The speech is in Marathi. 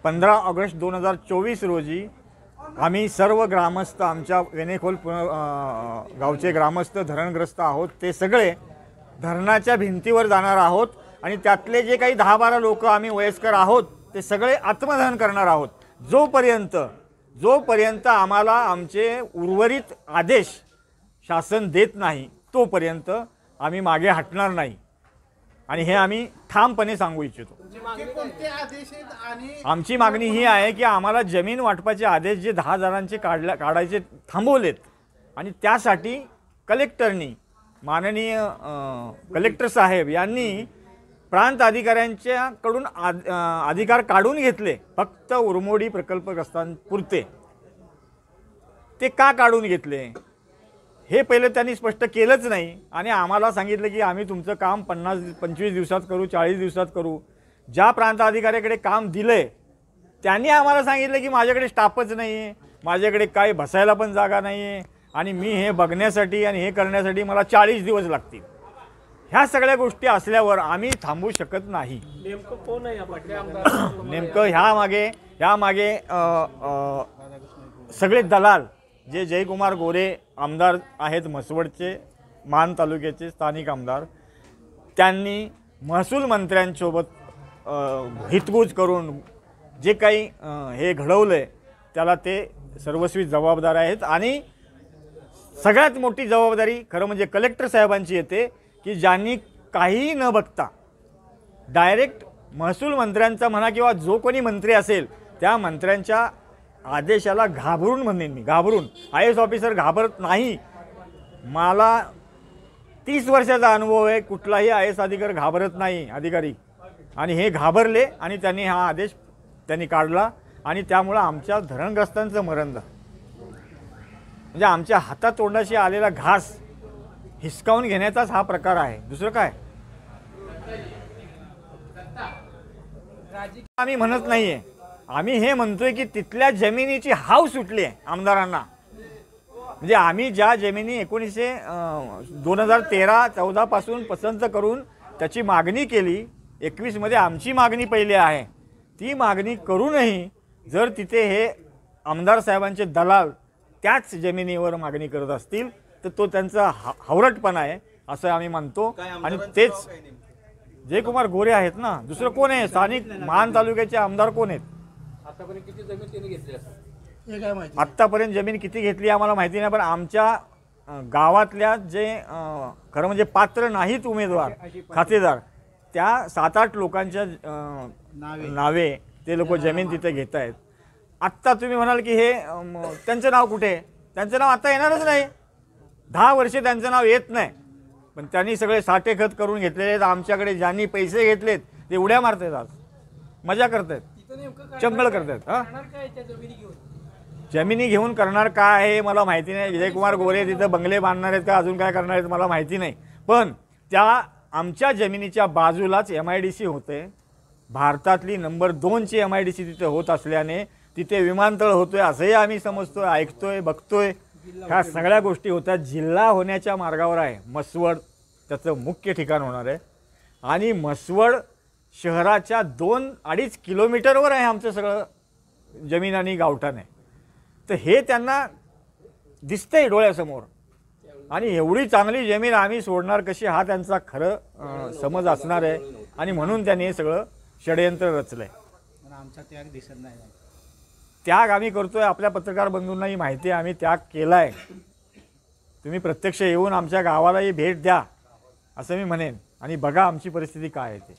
15 ऑगस्ट 2024 रोजी आम्ही सर्व ग्रामस्थ आमच्या वेनेखोल गावचे ग्रामस्थ धरणग्रस्त आहोत ते सगळे धरणाच्या भिंतीवर जाणार आहोत आणि त्यातले जे काही 10-12 लोक आम्ही वयस्कर आहोत ते सगळे आत्मदहन करणार आहोत जोपर्यंत आम्हाला आमचे उर्वरित आदेश शासन देत नाही तोपर्यंत आम्ही मागे हटणार नाही आणि हे आम्ही ठामपणे सांगू इच्छितो। आमची मागणी ही आहे की आम्हाला जमीन वाटपाचे आदेश जे 10 जणांचे काढायचे थांबवलेत आणि त्यासाठी कलेक्टरनी माननीय कलेक्टर साहेब यांनी प्रांत अधिकाऱ्यांच्याकडून अधिकार काढून घेतले फक्त उरमोडी प्रकल्पग्रस्तांपुरते। ते का काढून घेतले हे पहिले त्यांनी स्पष्ट केलंच नाही आणि आम्हाला सांगितलं की आम्ही तुमचं काम 50-25 दिवसात करू 40 दिवसात करू। ज्या प्रांत अधिकाऱ्याकडे काम दिलंय त्यांनी आम्हाला सांगितलं की माझ्याकडे स्टाफच नाही आहे, माझ्याकडे काय बसायला पण जागा नाही आहे आणि मी हे बघण्यासाठी आणि हे करण्यासाठी मला 40 दिवस लागतील। ह्या सगळ्या गोष्टी असल्यावर आम्ही थांबू शकत नाही। नेमकं कोण आहे नेमकं ह्या मागे सगळे दलाल जे जयकुमार गोरे आमदार आहेत म्हसवडचे मान तालुक्याचे स्थानिक आमदार त्यांनी महसूल मंत्र्यांसोबत हितगुज करून जे काही हे घडवलंय त्याला ते सर्वस्वी जबाबदार आहेत आणि सगळ्यात मोठी जबाबदारी खरं म्हणजे कलेक्टर साहेबांची येते की ज्यांनी काहीही न बघता डायरेक्ट महसूल मंत्र्यांचा म्हणा किंवा जो कोणी मंत्री असेल त्या मंत्र्यांच्या आदेशाला घाबरून म्हणेन मी घाबरून IAS ऑफिसर घाबरत नाही। मला 30 वर्षाचा अनुभव आहे, कुठलाही IAS अधिकारी घाबरत नाही अधिकारी आणि हे घाबरले आणि त्यांनी हा आदेश त्यांनी काढला आणि त्यामुळे आमच्या धरणग्रस्तांचं मरण झालं। म्हणजे आमच्या हातात तोंडाशी आलेला घास हिसकावून घेण्याचाच हा प्रकार आहे, दुसरं काय। आम्ही म्हणत नाहीये, आम्ही हे म्हणतोय की तिथल्या जमिनीची हाव सुटली आहे आमदारांना। म्हणजे आम्ही ज्या जमिनी 2013-14 पासून पसंत करून त्याची मागणी केली 21 मध्ये आमची मागणी पहिली आहे, ती मागणी करूनही जर तिथे हे आमदार साहेबांचे दलाल त्याच जमिनीवर मागणी करत असतील तर तो त्यांचा हावरटपणा आहे असं आम्ही मानतो। आणि तेच जयकुमार गोरे आहेत ना, दुसरं कोण आहे? स्थानिक मान तालुक्याचे आमदार कोण आहेत? आतापर्यंत किती जमीन त्यांनी घेतली असेल हे काय माहिती? आत्तापर्यंत जमीन किती घेतली आम्हाला माहिती नाही, पण आमच्या गावातल्या जे खरं म्हणजे पात्र नाहीत उमेदवार खातेदार त्या 7-8 लोकांच्या नावे ते लोक जमीन तिथे घेत आहेत। आत्ता तुम्ही म्हणाल की हे त्यांचं नाव कुठे? त्यांचं नाव आता येणारच नाही, 10 वर्षे त्यांचं नाव येत नाही, पण त्यांनी सगळे साठेखत करून घेतलेले आहेत। आमच्याकडे ज्यांनी पैसे घेतलेत ते उड्या मारतात, आज मजा करतात, चंगळ करतात। जमिनी घेऊन करणार काय आहे मला माहिती नाही। जयकुमार गोरे तिथं बंगले बांधणार आहेत का अजून काय करणार आहेत मला माहिती नाही, पण त्या आमच्या जमिनीच्या बाजूलाच MIDC होते, भारतातली नंबर 2ची MIDC तिथे होत असल्याने तिथे विमानतळ होतोय असंही आम्ही समजतोय, ऐकतोय, बघतोय। ह्या सगळ्या गोष्टी होतात, जिल्हा होण्याच्या मार्गावर आहे म्हसवड, त्याचं मुख्य ठिकाण होणार आहे आणि म्हसवड शहराच्या 2-2.5 किलोमीटरवर आहे आमचं सगळं जमीन आणि गावठाण आहे। तर हे त्यांना दिसतंय डोळ्यासमोर आणि एवढी चांगली जमीन आम्ही सोडणार कशी हा त्यांचा खरं समज असणार आहे आणि म्हणून त्यांनी हे सगळं षडयंत्र रचलंय। आमचा त्याग दिसत नाही, त्याग आम्ही करतोय, आपल्या पत्रकार बंधूंनाही माहिती आहे आम्ही त्याग केलाय। तुम्ही प्रत्यक्ष येऊन आमच्या गावालाही भेट द्या असं मी म्हणेन आणि बघा आमची परिस्थिती काय आहे ते।